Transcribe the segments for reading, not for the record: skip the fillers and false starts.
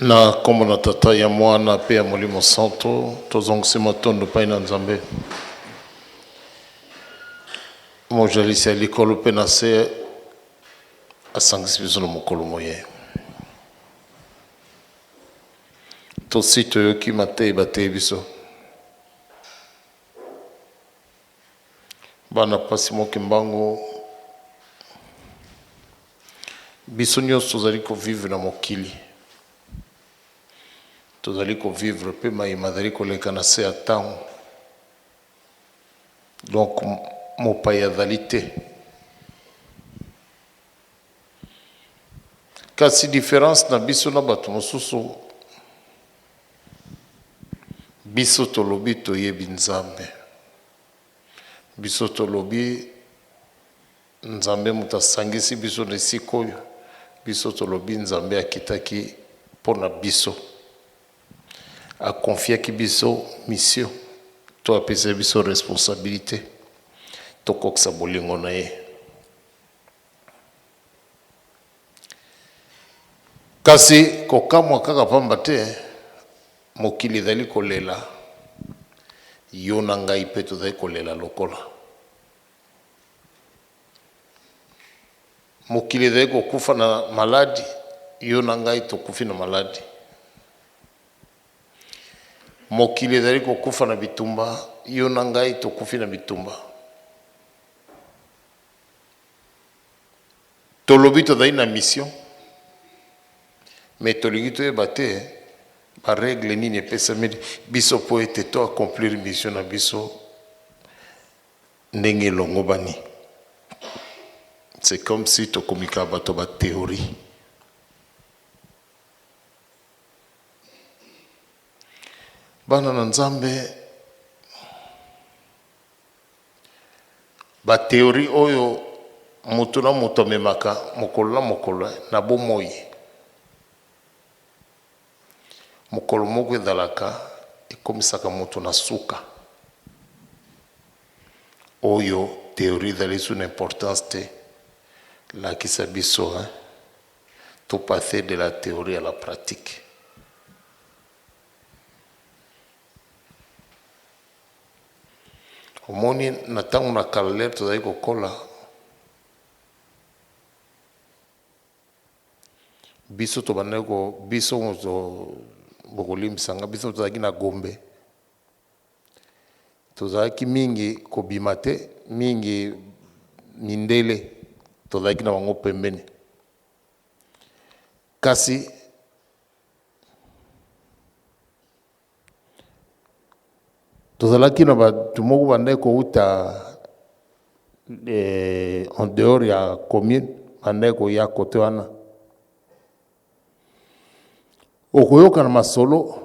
Na kombo na tata ya mwana pe ya molimo santo tozongisi matondo pai na nzambe mojalisi ya likolo mpe na se asangisi biso na mokolo moye tosi toyoki matei batei biso bana pasi mokimbango biso nyonso tozali kovivre na mokili tozali kovivre mpe mayima azali koleka na se ya ntango donc mopai azali te kasi différence na biso na bato mosusu biso tolobi toyebi nzambe biso tolobi nzambe moto asangisi biso na esika oyo biso tolobi nzambe akitaki mpo na biso akonfiaki biso mission to apesa biso responsabilité tokokisa bolingo na ye kasi kokamwa kaka pamba te mokili ezali kolela yo na ngai mpe tozali kolela lokola mokili ezali kokufa na maladi yo na ngai tokufi na maladi mokili ezali kokufa na bitumba yo na ngai tokufi na bitumba tolobi tozali na mission mais tolingi toyeba te baregle nini epesameli biso mpo ete to accomplir mission na biso ndenge elongo bani c'est comme si tokomika bato bathéorie bana na nzambe bathéorie oyo moto na moto amemaka mokolo na mokolo na bomoi mokolo moko ezalaka ekomisaka moto na suka oyo théorie ezali su na importance te lakisa biso to passer de la théorie à la pratique omoni na ntango na kala lere tozali kokola biso tobandaki biso bokolimbisanga biso tozalaki na gombe tozalaki mingi kobima te mingi mindele tozalaki na bango pembeni kasi tozalaki na bato moko bandaki kouta en dehors ya commune bandaki koya kote wana okoyoka na masolo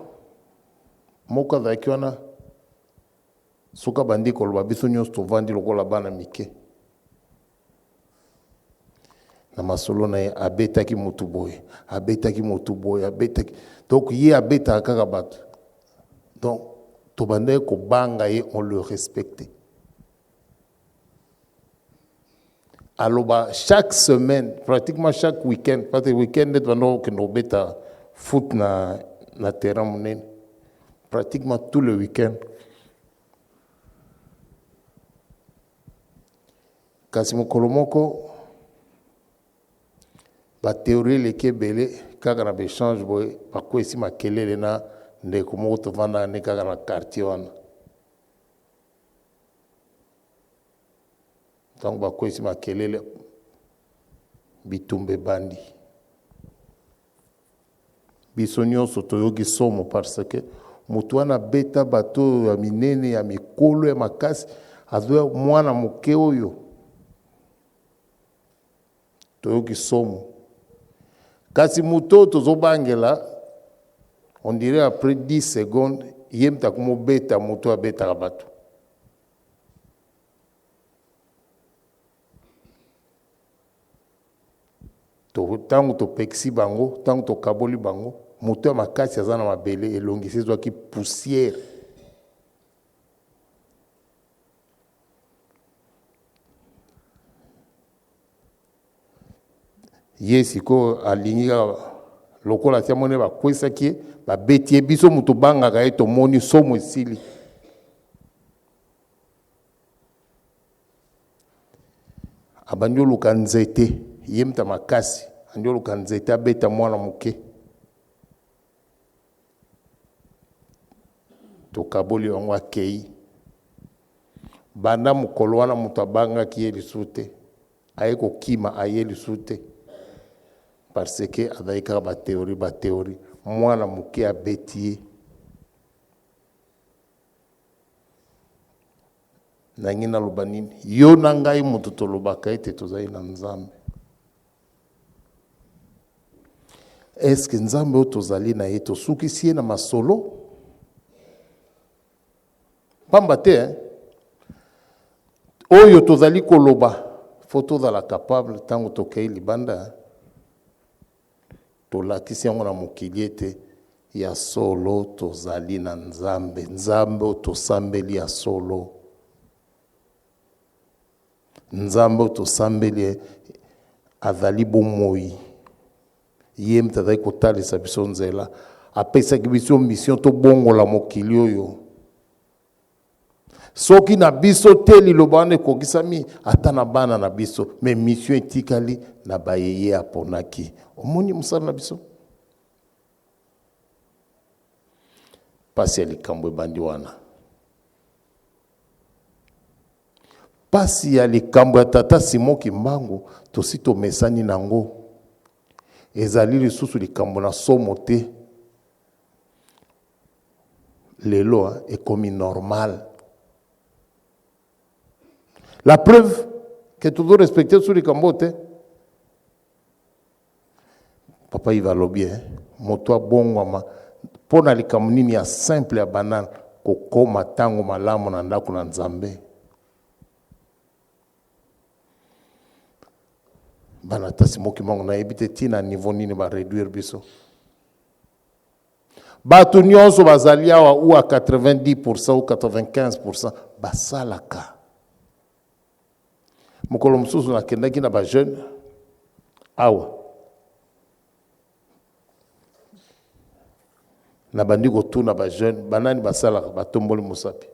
moko azalaki wana soki abandi koloba biso nyonso tovandi lokola bana mike na masolo na ye abetaki motu boye abetaki motu boye abetaki donc ye abetaka kaka bato donc tobandaki kobanga ye on le respecte aloba chaque semaine pratiquement chaque week-end parce que week-end nde tobandaki kokende kobeta foot na terrain monene pratiquement tout le week-end kasi mokolo moko bathéorie eleki ebele kaka na baechange boye bakwesi makelele na ndeko moko tovandaka nde kaka na quartier wana donc bakwesi makelele bitumba ebandi biso nyonso toyoki somo parce que moto wana beta bato ya minene ya mikolo ya makasi azwa mwana moke oyo toyoki somo kasi moto tozobangela on dirait après 10 secondes ye mtaka mobeta moto abetaka bato ntango topekisi bango ntango tokaboli bango moto ya makasi aza na mabele elongisi ezwaki poussière ye sikoyo alingi lokola tia mone ba kwesa ki ba betie biso mutu banga ga eto moni somo esili. Abandio luka nzete yemta makasi andio luka nzete abeta mwana muke to kaboli wango akei banda mukolo wana mutu abangaki ye lisute aye kokima aye lisute parce que adaika ba théorie mwana muke abeti nangina lubanini yo nangai mutu tolobaka ete tozali na Nzambe. Est-ce que Nzambe tozali na ye tosukisi ye na masolo pamba te oyo tozali koloba fo tozala capable tango tokei libanda tolakisi yango na mokili ete ya solo tozali na Nzambe. Nzambe tosambeli ya solo, Nzambe tosambeli azali bomoi ye mtazali kotalisa biso nzela apesaki biso mission to bongola mokili oyo. Soki na biso te liloba wana ekokisami ata na bana na biso me mission etikali na bayeye aponaki. Omoni mosala na biso pasi ya likambo ebandi wana. Pasi ya likambo ya tata Simon Kimbangu tosi tomesani nango ezali lisusu likambo na somo te. Lelo ekomi normal. La preuve que tu dois respecter sur les cambotes. Papa il va bien. Moto bongwama pona likambo nini ya simple ya banane kokoma tango malamu na ndako na Nzambe. Bana tasimoki mongo na ebite tina niveau nini ba réduire biso. Batu nyonso bazali awa ou à 90% ou 95% basalaka. Mokolo mususu na kendaki na ba jeune awa na bandiko tu na ba jeune banani basalaka batomboli musapi,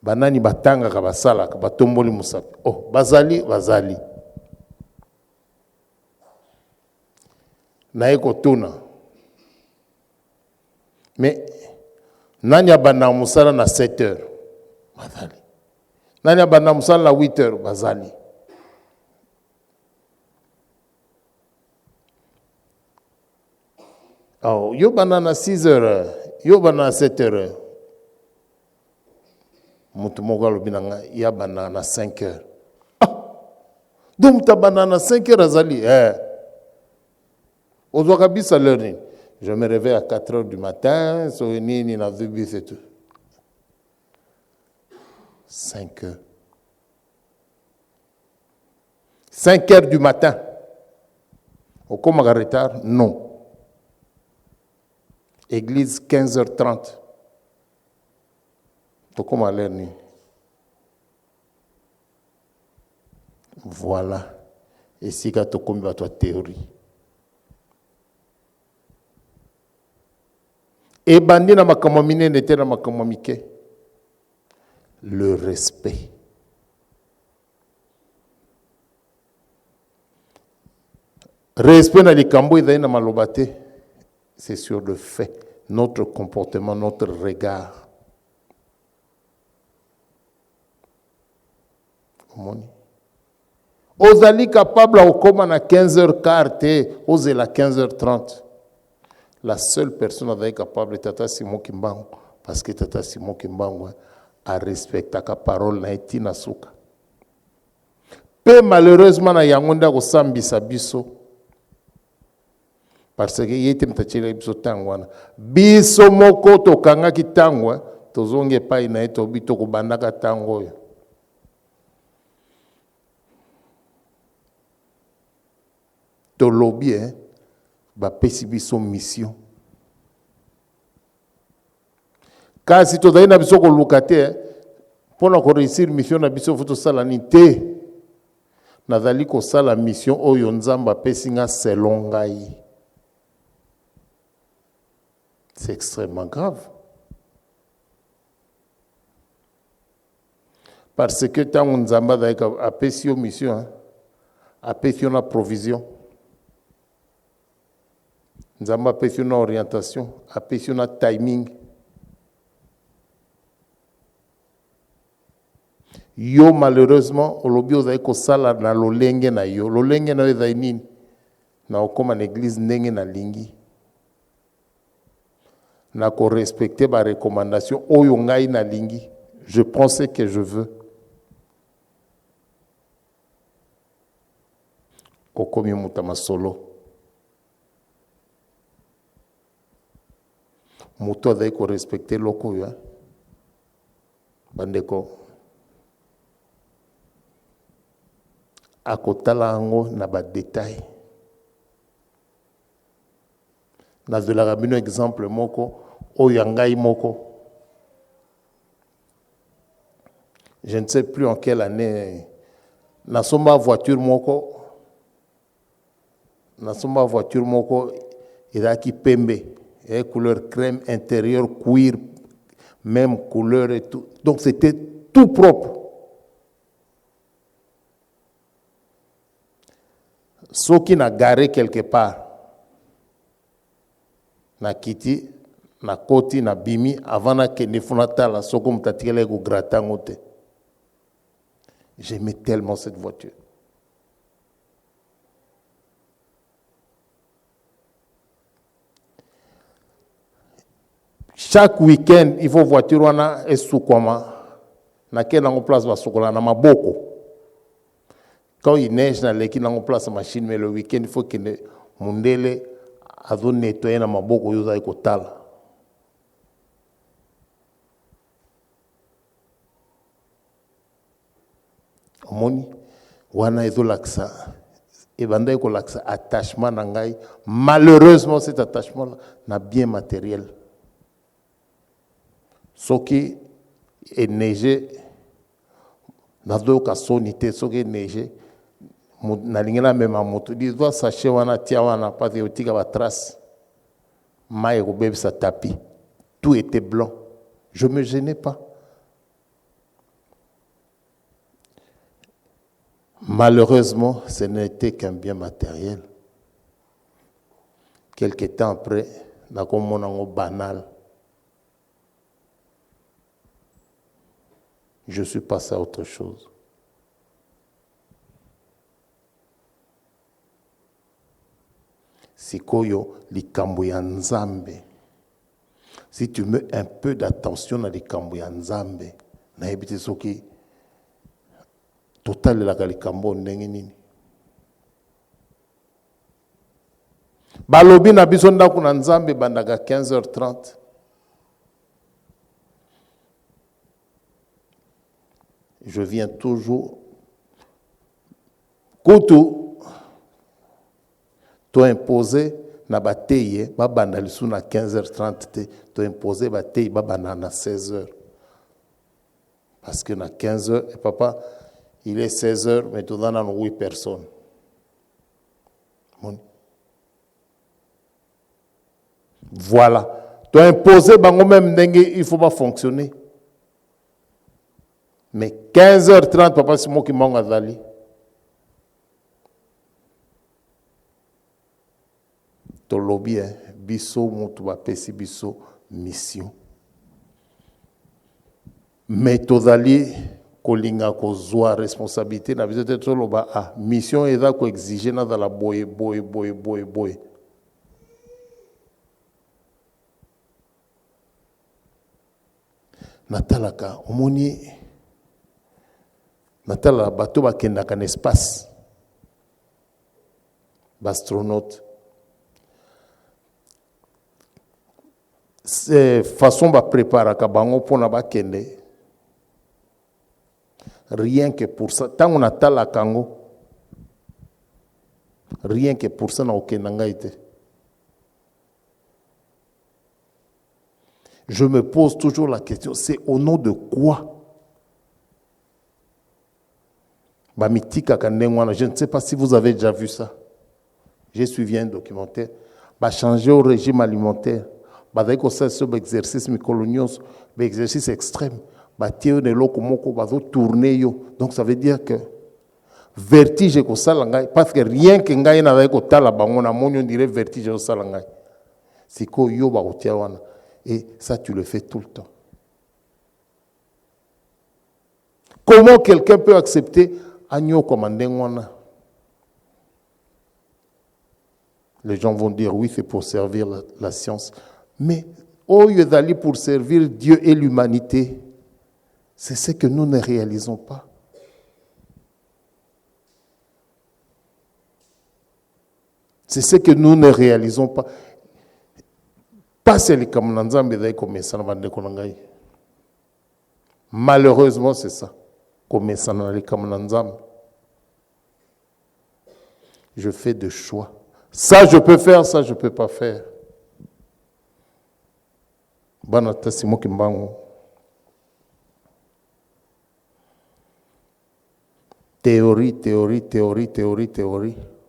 banani batangaka basalaka batomboli musapi. Oh bazali na eko tuna mais nani abana musala na 7 heures bazali, nani abana musala na 8 heures bazali. Oh, yo banana 6 heures, yo banana 7 heures. Mutu moko lobinanga ya banana 5 heures. Ah! Donc ta banana 5 heures azali Ozo kabisa learning. Je me réveille à 4 heures du matin, so nini na zubi c'est tout. 5 heures. 5 heures du matin. Au comme retard? Non. Église 15h30. Comment aller? Voilà. Et si tu as toi théorie. Et bandi na makamamine n'était na makamamike. Le respect. Respect na likambo idai na malobate. C'est sur le fait, notre comportement, notre regard. Ozali capable au comme à 15h15, osez la 15h30. La seule personne qui est capable est Tata Simon Kimbangu, parce que Tata Simon Kimbangu a respecté la parole na etina suka. Peu malheureusement na yangonda ko sambisa biso. Parce que yete mtachele biso tangwana biso moko to kanga kitangwa tozonge pa ina eto bito ko bandaka tango yo. To lobby ba pesi biso mission. Kasi to daina biso ko lukate pona ko réussir mission na biso foto sala ni te. Nazali ko sala mission oyo Nzamba pesi nga selon ngai. C'est extrêmement grave. Parce que tant on Nzamba a payé mission, a payé la provision. Nzamba a payé une orientation, a payé un timing. Yo malheureusement, au lobby ozaï ko sala na lolenge na yo. Lolenge na yo zaï nini? Na okoma na église ndenge na lingi. Na ko respecter ba recommandation oyo ngai na lingi. Je prends ce que je veux. Okomi mutama solo. Muto zaï ko respecter loko yo. Bandeko. Akotala ango na ba détail. Na de la rabino exemple moko o yangai moko. Je ne sais plus en quelle année. Na somba voiture moko. Na somba voiture moko iraki pembe. Et couleur crème intérieur cuir même couleur et tout. Donc c'était tout propre. Ceux qui n'a garé quelque part, na kiti, na koti, na bimi, avant na kende funatala, ceux qui m'tatikele go gratangote. J'aimais tellement cette voiture. Chaque week-end, il faut voiture wana esukoma. Na kena ngo place basukola na maboko. Quand il neige, il a place la machine, mais le week-end, il faut que Mundele a nettoyé dans ma boko yoza eko tala. Omoni, wana ezo laksa. Et banda eko laksa attachement nangai. Malheureusement, cet attachement n'a bien matériel. Ce qui est neigé, n'a pas sonité, ce qui est neigé. Na lingela mema moto di doit sachet wana tia wana pas de otika ba trace maï ko bebe sa tapis tout était blanc je me gênais pas malheureusement ce n'était qu'un bien matériel quelque temps après na ko monango banal je suis passé à autre chose. Sikoyo likambo ya nzambe. Si tu mets un peu d'attention à likambo ya nzambe, na ebite soki total la likambo ndenge nini. Balobi na biso ndako na nzambe bandaga 15h30. Je viens toujours Koutou to imposé na bateye ba banda lisu na 15h30 to imposé bateye ba banda na 16h parce que na 15h et papa il est 16h mais tu dans 8 personnes bon. Voilà to imposé bango même ndenge il faut pas fonctionner mais 15h30 papa c'est moi qui m'en azali. Tolobi biso mutu ba pesi biso mission mais tozali kolinga kozwa responsabilité na biso te toloba mission eza ko exiger na la boye natalaka omoni natala bato bakendaka na espace bastronaute c'est façon ba préparer ka bango pona ba kende rien que pour ça tant on attend la kango rien que pour ça na okenda été. Je me pose toujours la question c'est au nom de quoi ba mitika kandengwana je ne sais pas si vous avez déjà vu ça j'ai suivi un documentaire ba changer au régime alimentaire bazali kosala so baexercice mikolo nyonso baexercice extrême batie yo na eloko moko bazotourne yo. Donc ça veut dire que vertige ekosala ngai parce que rien que ngai nazali kotala bango namoni on dirait vertige ekosala ngai sikoyo yo bakotia wana. Et ça tu le fais tout le temps. Comment quelqu'un peut accepter agneau comme un? Les gens vont dire oui, c'est pour servir la science. Mais au lieu d'aller pour servir Dieu et l'humanité, c'est ce que nous ne réalisons pas. C'est ce que nous ne réalisons pas. Pas c'est comme Nanzambe comme ça. Malheureusement, c'est ça. Comme ça, je fais des choix. Ça, je peux faire, ça, je ne peux pas faire. Banata Simo Kimbango. Théorie.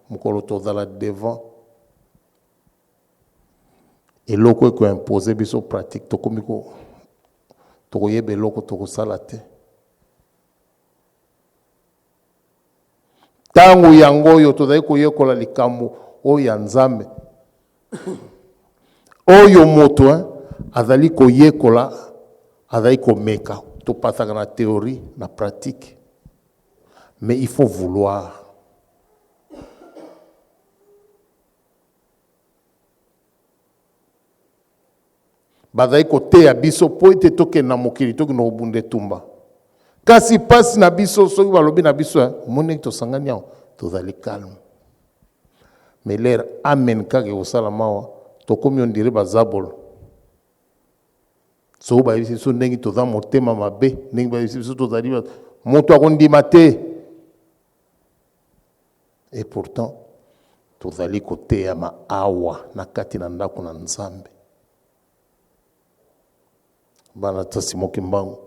Mukolo tozala devant. Et loko ko imposer biso pratique tokomiko. Tokoyebe loko tokosala te. Tangu yango yo tozali koyekola likambo oyo Nzambe. Oyo moto azali koyekola azali komeka to pasaka na théorie na pratique. Mais il faut vouloir. Bazali kote ya biso po ete toke na mokili toke na obunde tumba. Kasi pasi na biso soki balobi na biso moni to sangani yango tozali calme. Mais l'air amen kage osala mawa to komi on dirait bazabolo. So ba yisi so ndenge toza motema mabe ndenge ba yisi so tozali moto akondima te. Et pourtant tozali kote ya maawa na kati na ndako na Nzambe. Bana tasimo kimbango.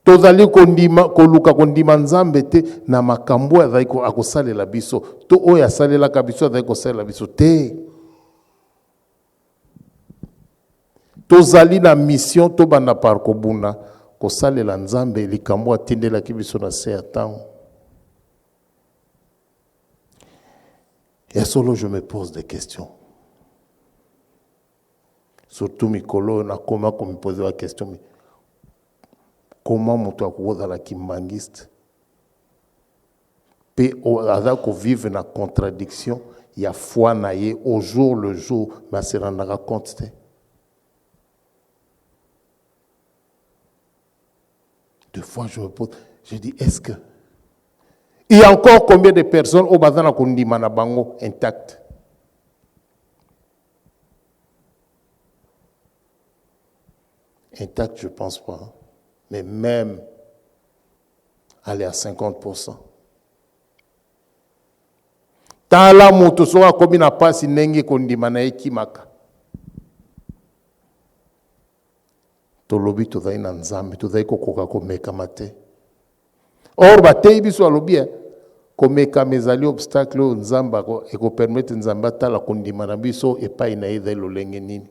Tozali kondima koluka kondima Nzambe te na makambo azali akosalela biso to oyo asalela ka biso azali kosalela biso te. Tozali na mission to bana par kobuna kosalela Nzambe likambo atindela ki biso na se atango. Et solo je me pose des questions. Surtout Mikolo na comment me poser la question mais comment moto akoza la kimbangiste pe aza ko vivre na contradiction ya foi na ye au jour le jour mais se rendre compte te. Deux fois je me pose, je dis est-ce que il y a encore combien de personnes au bazana kondima na bango intact? Intact, je ne pense pas. Mais même aller à 50%. Tala moto soa komi na pasi nenge kondima na ekimaka. Tolobi tozali na Nzambe, tozali kokoka komeka mate. Or batei biso alobi komeka mezali obstacle o Nzamba eko permettre Nzamba tala kondima na biso epai na ye lolenge nini.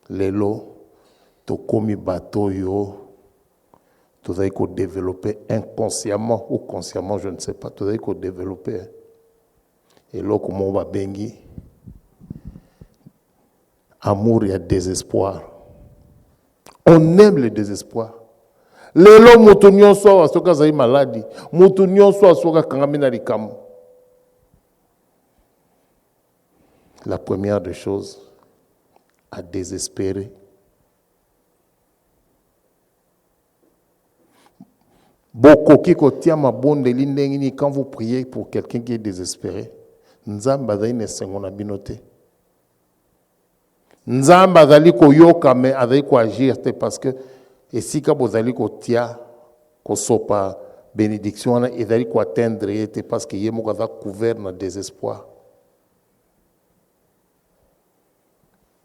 Lelo tokomi bato yo tozali ko développer inconsciemment ou consciemment je ne sais pas tozali ko développer et loko mo ba bengi amour et désespoir. On aime le désespoir. Lelo moto nyonso asoka zali maladi, moto nyonso asoka kangami na likambo. La première des choses à désespérer. Bokoki kotia mabonde lindengini quand vous priez pour quelqu'un qui est désespéré. Nzamba azali ne sengona binote. Nzamba azali koyoka mais azali ko agir te parce que esika bozali kotia kosopa bénédiction na ezali ko atteindre te parce que yemo aza couvert na désespoir.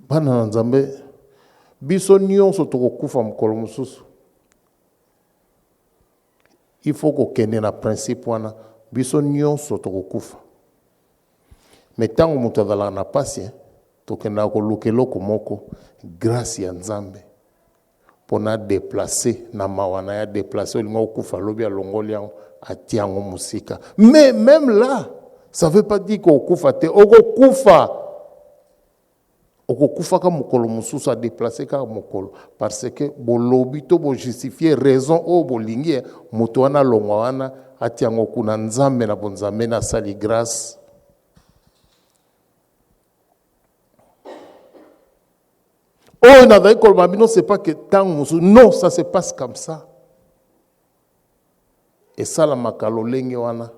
Bana Nzambe biso nyonso tokokufa mokolo mosusu. Il faut qu'on ait un principe biso nyonso tokokufa. Mais tant que moto azala na pasi, tokenda koluka eloko moko grâce ya Nzambe pona déplacer na mawana ya déplacer olinga okufa lobi alongoli yango ati yango musika. Mais même là, ça veut pas dire qu'okufa te, okokufa ka mokolo mususu a déplacer ka mokolo parce que bolobi to bo justifier raison o bolingi moto wana longwa wana ati yango kuna Nzambe na bonzambe na sali grâce. Oh, non, c'est pas que tant non, ça se passe comme ça. Et ça, la makalolenge wana.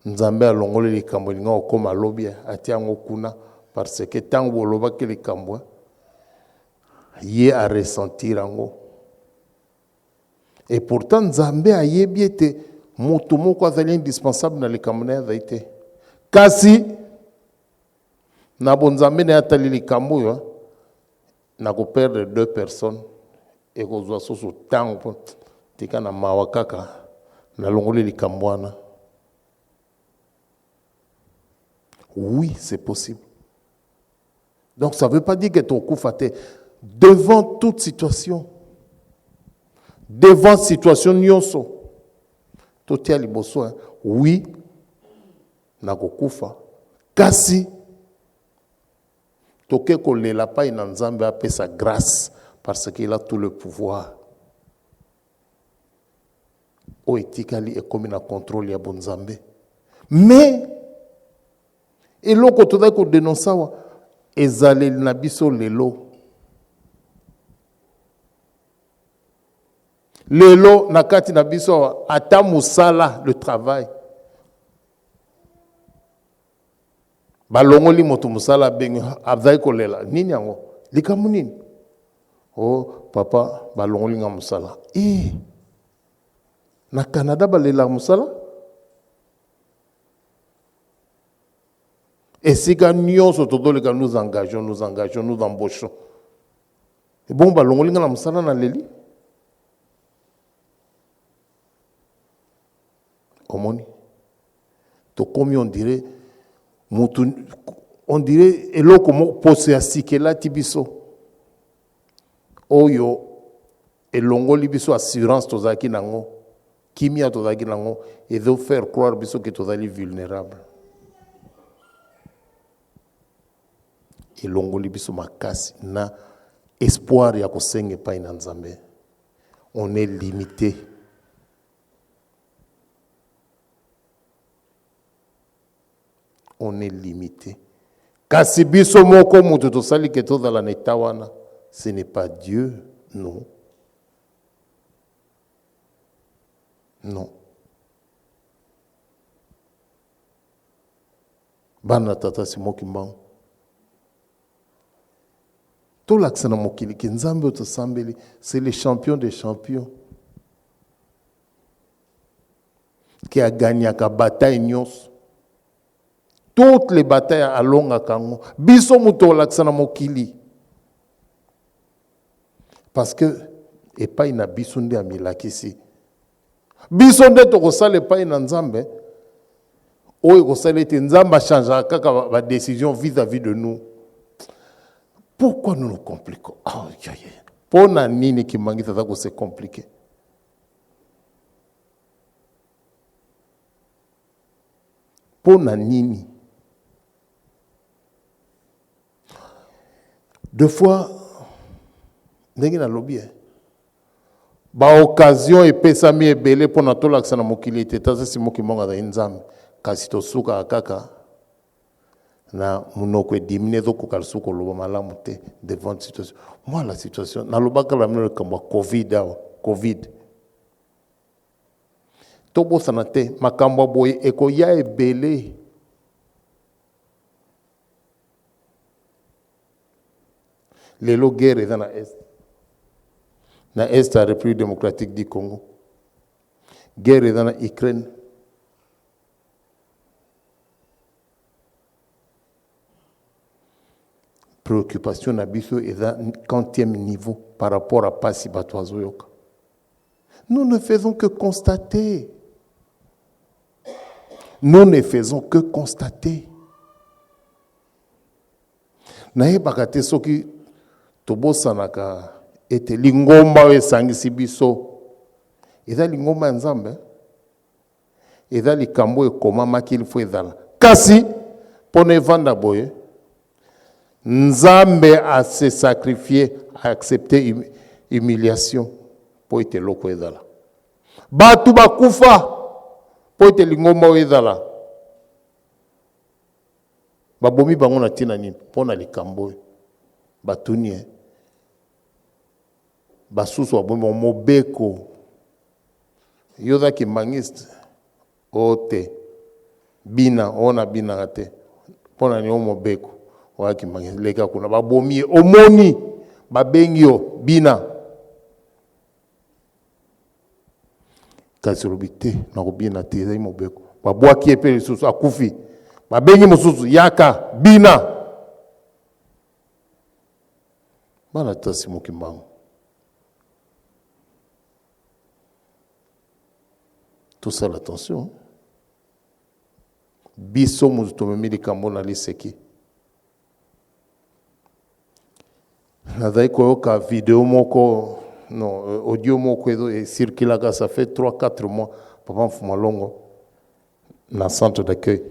Nzambe alongoli likambo linga okoma lobi atiango kuna parce que tant boloba ke likambo yé a ressentir ango. Et pourtant Nzambe ayebi ete moto moko azali indispensable na likambo na zaite. Kasi na bonzambe na atali likambo yo na ko perdre 2 personnes et ko zwa soso tango tika na mawakaka na longoli likambo wana. Oui, c'est possible. Donc ça ne veut pas dire que ton coup faté devant toute situation. Devant situation nyonso. Totia liboso, oui, na kokufa. Kasi toke ko lela pa ina Nzambe ape sa grâce parce qu'il a tout le pouvoir. O etikali e komi na contrôle ya bonzambe. Mais et l'autre côté qu'on dénonce ça, ezalé na biso lelo. Lelo nakati na biso ata musala le travail. Balongoli moto musala bengi abzai kolela nini yango likamu nini. Oh papa balongoli nga musala. Na Canada balela musala. Et si nous engageons, nous embauchons. Et bon, bah, l'on a musala na leli. Comment to comme on dirait, et l'eau comme posé à sikela tibiso. Oyo et longo libiso assurance tozaki nango, kimia tozaki nango, et de faire croire biso que tozali vulnérable. Et longoli biso makasi na espoir ya kosenge pa ina Nzambe. On est limité. On est limité. Kasi biso moko mutu tosali ke to dans neta wana, ce n'est pas Dieu, non. Non. Bana tata si moki mbangu. Tout l'accent dans mon kili, c'est le champion des champions qui a gagné la bataille nyos. Toutes les batailles à longa kango. Biso muto l'accent dans mon kili. Parce que et pas ina bisonde amilakisi. Bisonde to kosale pas ina Nzambe. O kosale te Nzamba changera kaka ba décision vis-à-vis de nous. Pourquoi nous nous compliquons? Pour nini qui mangi ça c'est compliqué. Pour nini. Deux fois, ndenge na lobby. Ba occasion et pesami et belé pour na tola na mokili te tasa si mokimonga da Nzambe kasi to suka kaka. Na munoko dimine doko kalsuko loba malamu te devant situation. Moi la situation na lobaka la mino kamba Covid. Tobo sanate makamba boye eko ya ebele. Lelo guerre dans la est. Na est la République démocratique du Congo. Guerre dans la Ukraine. Préoccupation nabiso est à 40e niveau par rapport à Passi Batoazoyoka. Nous ne faisons que constater. Nous ne faisons que constater. Nayebaka te soki tobosanaka ete lingomba oyo esangisi biso eza lingomba ya Nzambe, eza likambo ekomamaki ilifo ezala. Kasi mpona evanda boye Nzambe a se sacrifier, a accepter humiliation po ete loko ezala. Batu bakufa po ete lingomba oyo ezala. Babomi bango na tina nini mpona likambo oyo batuni basusu babomi mobeko yozaki mangiste ote bina ona bina te mpona ni mobeko waki mangiste leka kuna babomi omoni babengi yo bina kasi robite na kobina te ezali mobeko babwaki epe lisusu akufi babengi mosusu yaka bina bana tasi mokimbango. Tout ça l'attention. Biso muzuto memili kambo na liseki. Nazai koyoka vidéo moko, non, audio moko et circulaka, ça fait 3-4 mois. Papa Mfumalongo, dans le centre d'accueil.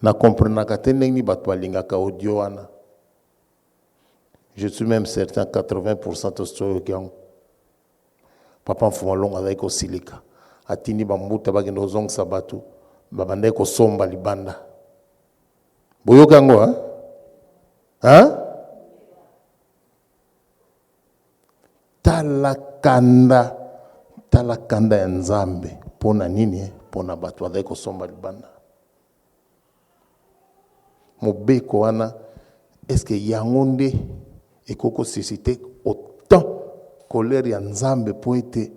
Na comprenaka te ndenge bato balingaka audio wana. Je suis même certain 80% de ce qui ont. Papa Mfumalongo azali kosilika. Atini bambuta bagenda ozongisa bato babandai kosomba libanda. Boyoka yango hein? Hein? Talakanda ya Nzambe pona nini pona bato azali kosomba libanda. Mobeko wana est-ce que yango nde ekoko susciter autant colère ya Nzambe po ete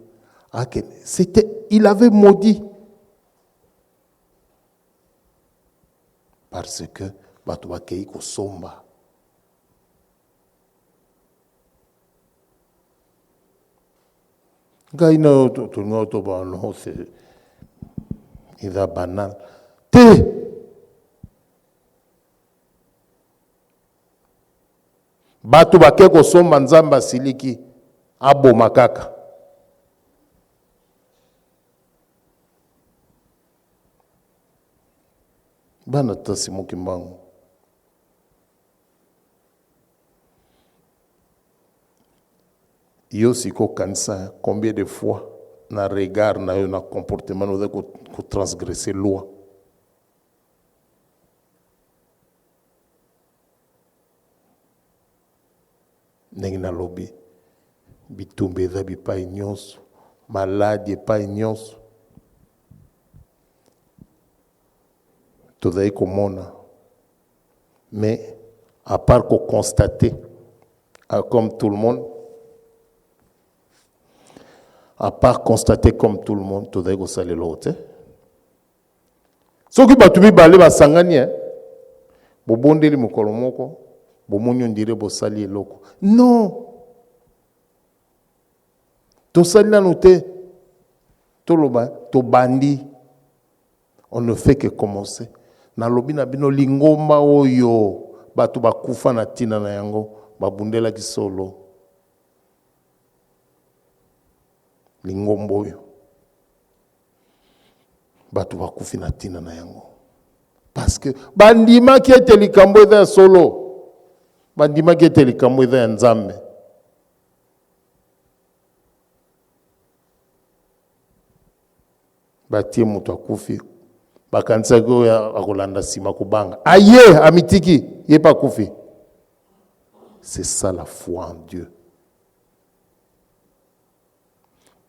c'était il avait maudit parce que bato bakei kosomba. Gaina to ba no c'est il a banal te bato bakei kosomba Nzambe asiliki aboma kaka. Bana tasi mokimbango. Yo siko kanisa combien de fois na regard na yo na comportement no ko transgresser loi. Ndenge na lobi bitumbe za bipai nyonso maladi epai nyonso tozali komona mais à part qu'on constater comme tout le monde tozali kosalela oyo te soki bato mibale basangani bobondeli mokolo moko bomoni ondire bosali eloko non tosali nanu te toloba tobandi on ne fait que commencer na lobi na bino lingomba oyo bato bakufa na tina na yango babundelaki solo lingomba oyo bato bakufi na tina na yango parce que bandimaki ete likambo eza ya solo bandimaki ete likambo eza ya Nzambe. Batie moto akufi bakanisa ko akolanda sima kubanga aye amitiki yepa kufi. C'est ça la foi en Dieu.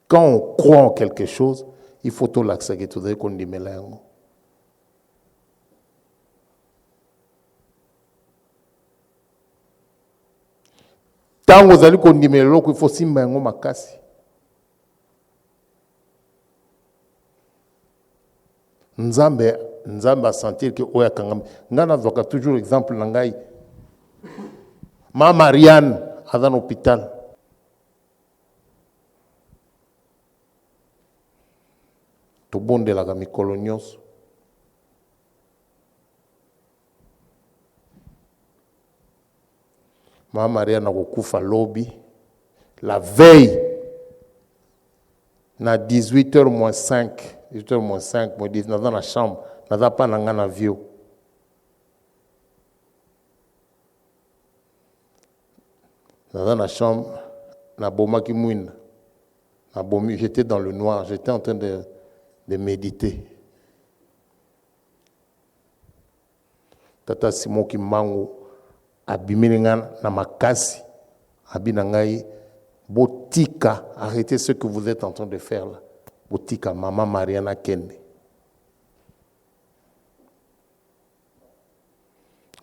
Quand on croit en quelque chose, il faut tout l'accepter, tout ça qu'on dit melango. Tant vous allez qu'on dit melango, il faut simba yango makasi. Nzambe a sentir que oya kangam ngana zoka toujours exemple nangai ma Marianne à un hôpital tobondelaka mikolo nyonso. Mama Maria na kokufa lobi, la veille, na 18h moins 5, 18h moins 5, moi dis, dans la chambre, n'a pas na vieux. Dans la chambre, na boma ki mouine. J'étais dans le noir, j'étais en train de méditer. Tata Simon ki mango abimilinga na makasi abinangai botika, arrêtez ce que vous êtes en train de faire là. Botika Maman Mariana Kende.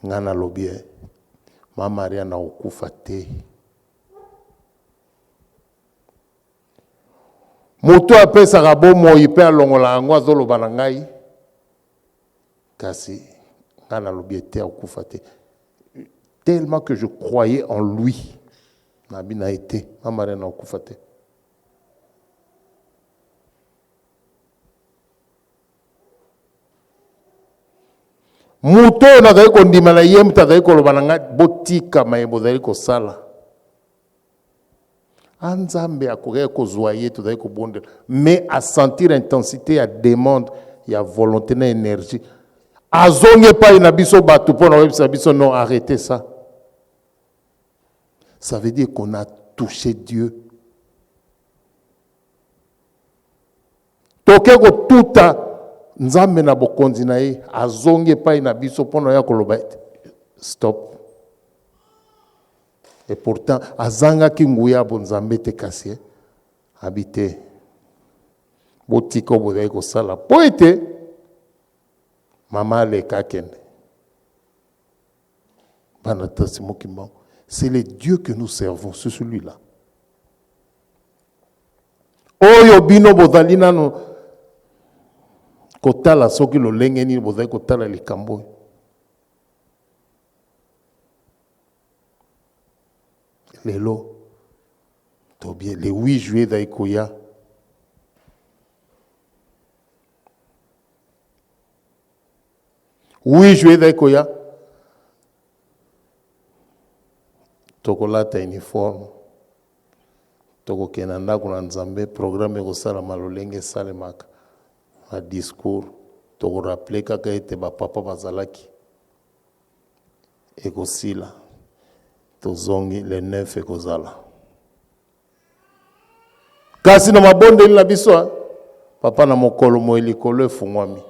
Ngana lobie Maman Mariana okufa te. Moto apesaka bomoi pe alongola yango azoloba na ngai kasi ngana lobie te okufa te. Tellement que je croyais en lui. Nabina été, Maman Mariana okufa te. Moto nazali kondima na ye mutu azali koloba na ngai botika mayebo ozali kosala. Anzambe akoki kozwa ye tozali kobondela, mais à sentir intensité ya demande ya volonté na énergie. Azonge pa ina biso batu pona webisa biso non, arrêtez ça. Ça veut dire qu'on a touché Dieu. Toke ko tuta nzambe na bokonzi na ye azonge pa ina biso pona ya koloba stop. Et pourtant, azanga ki nguya bonzambe te kasi habité. Botiko bodai ko sala. Poete Mama le kakende. Banata simokimba. C'est le Dieu que nous servons, c'est celui-là. Oyo bino bodali nano kotala soki lo lengeni bodai kotala likambo. Lelo, bien, le 8 juillet d'Aïkoya, tokolata uniforme, toko kenanda kuna nzambe, programme kosala malolenge salemaka, un discours, toko rappeler kaka ete ba papa bazalaki, ekosila. Tozongi le 9 ekozala. Kasi na mabonde na biso papa na mokolo moelikolo efungwami.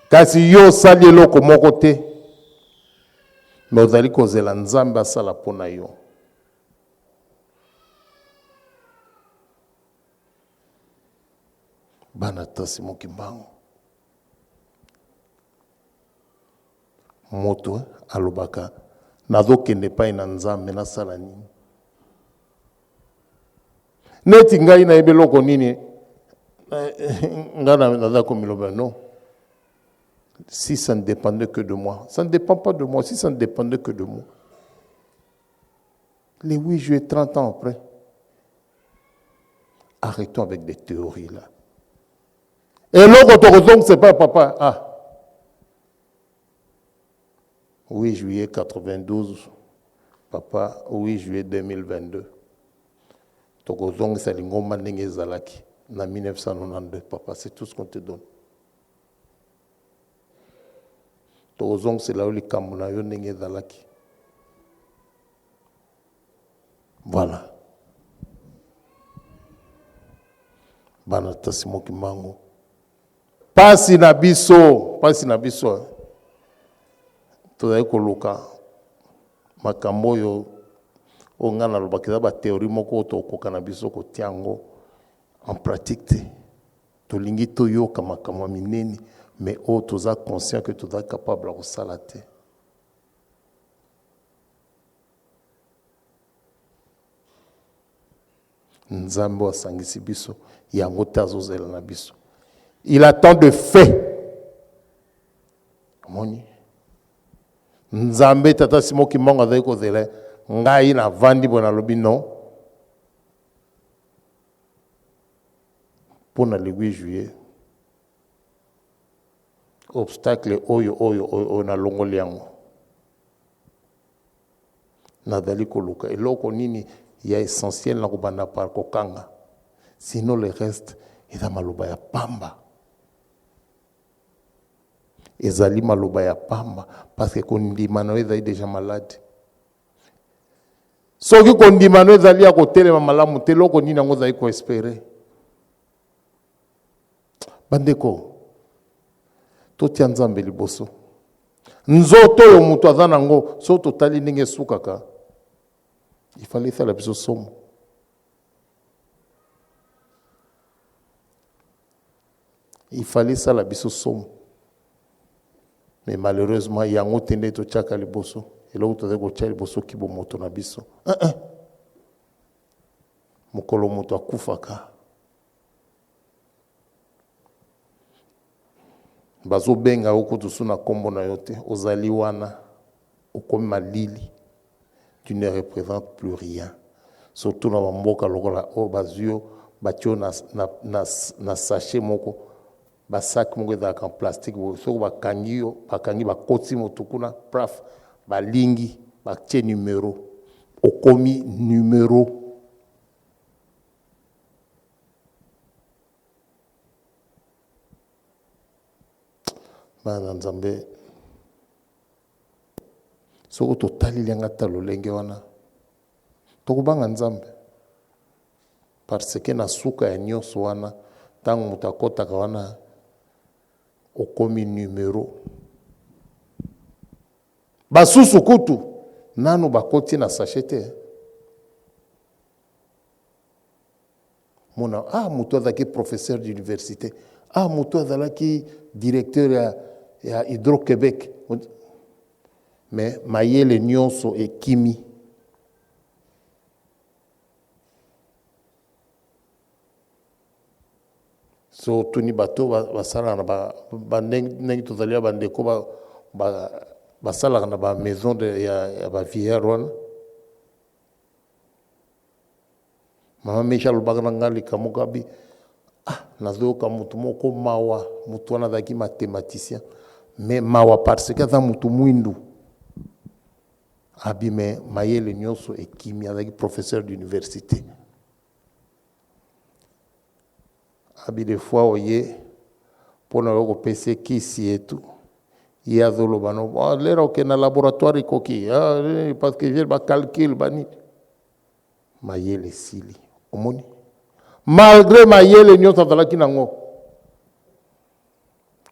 Kasi yo sali eloko moko te. Mais ozali kozela nzambe asala pona yo. Bana tasi mokimbango. Moto alobaka nazokende pa na nzambe na sala nini neti ngai na ebeloko nini ngana naza komiloba non. Si ça ne dépendait que de moi, ça ne dépend pas de moi. Si ça ne dépendait que de moi, les 8 juillet 30 ans après, arrêtons avec des théories là. Et l'autre c'est pas papa. Ah, 8 juillet 92, papa, 8 juillet 2022. Tokozong Salingoma Nenge Zalaki, en 1992, papa, c'est tout ce qu'on te donne. Tokozong c'est là où les Kamuna Nenge Zalaki. Voilà. Banata Simoki Mango. Pasi na biso. Tozali koluka makambo yo ongana lobakisa ba théorie moko to kokana biso ko tiango en pratique te tolingi to yo kama mineni mais o toza conscient que toza capable de sala te. Nzambe asangisi biso yango tazozela na biso. Il attend de fait. Moni Nzambe tata Simoki Monga zai ko zele ngai na vandi bona lobi non. pour le 8 juillet obstacle oyo na longoli yango nadali koluka eloko nini ya essentiel na kobanda par kokanga sinon le reste eza maloba ya pamba ezali maloba ya pamba parce que kondima na ezali déjà malade soki kondima na ezali ya kotelema malamu te eloko nini yango ezali koespere bandeko totia nzambe liboso nzoto yo mutu aza nango so totali ndenge esukaka ifali esala biso somo ifali esala biso somo mais malheureusement yango te nde totiaka liboso eloko tozali kotia liboso kibo moto na biso mokolo moto akufaka bazo benga okutusu na kombo na yo te ozali wana okomi malili tu ne représentes plus rien surtout na bamboka lokola o bazio batio na sachet moko basak moko ezalaka en plastique soki bakangi yo bakangi bakoti motu kuna praf balingi batie numero okomi numero bana nzambe soko totali lianga ta lolenge wana tokubanga nzambe parce que na suka ya nyonso wana tango moto akotaka wana okomi numero basusu kutu nanu bakoti na sachete mona moto azalaki professeur d'université moto azalaki directeur ya Hydro-Québec mais mayele nyonso ekimi so tuni bato basala na ndenge tozali ya bandeko basalaka na ba maison ya ba vieillard wana mama Michel alobaka na ngai likambo abi nazoyoka mutu moko mawa mutu wana azalaki mathématicien mais mawa parce que aza mutu mwindu abi me mayele nyonso ekimi azalaki professeur d'université abi des fois oye mpona yo kopesa kisi etu ye azoloba no lero oke na laboratoire ekoki parce que je bacalcule banini mayele esili omoni malgré mayele nyonso azalaki nango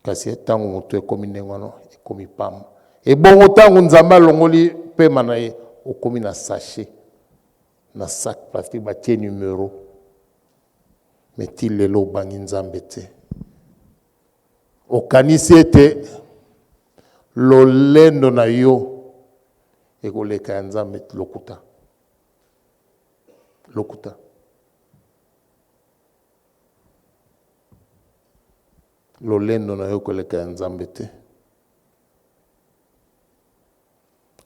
kasi ntango moto ekomi ndenge wana ekomi pamba ebongo ntango nzambe alongoli pema na ye okomi na sachet na sac plastique batie numero mais ti lelo obangi nzambe te okanisi ete lolendo na yo ekoleka ya nzambe lokuta lolendo na yo koleka ya nzambe te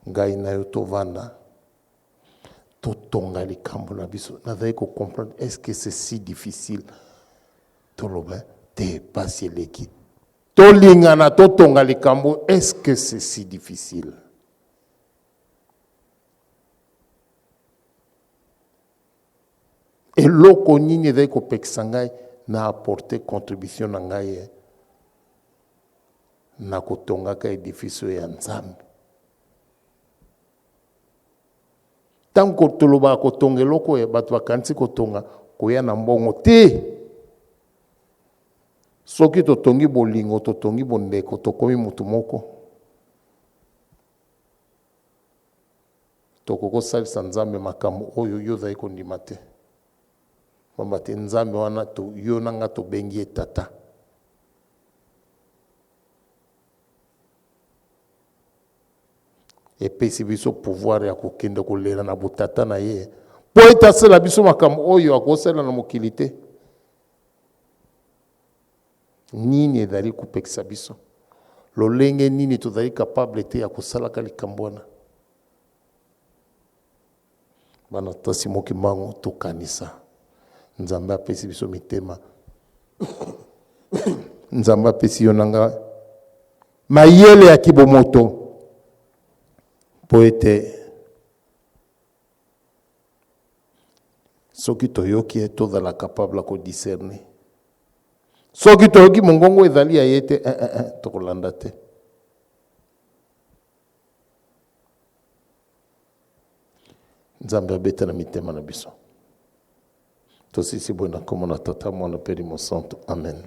ngai na yo tovanda totonga likambo na biso nazali comprendre est-ce que c'est si difficile toloba te pasi eleki tolingana totonga likambo est-ce que c'est si difficile eloko nini ezali kopekisa ngai na apporter contribution na ngai na kotongaka edifice ya nzambe tango toloba kotonga eloko ya bato bakanisi kotonga koya na mbongo te soki totongi bolingo totongi bondeko tokomi mutu moko tokokosalisa nzambe makambo oyo yo ozali kondima te pamba te nzambe wana yo nanga tobengi ye tata epesi biso pouvoir ya kokende kolela na botata na ye po ete asala biso makambo oyo akosala na mokili te nini ezali kopekisa biso lolenge nini tozali capable te ya kosalaka likambo wana bana tasi moki mango tokanisa nzambe apesi biso mitema nzambe apesi yo nanga mayele ya kibomoto po ete soki toyoki tozala capable ko discerner. Soki toyoki mongongo ezali ya ye te tokolanda te. Nzambe abeta na mitema na biso. Tosisi bona komona tata mwana peri mo santo. Amen.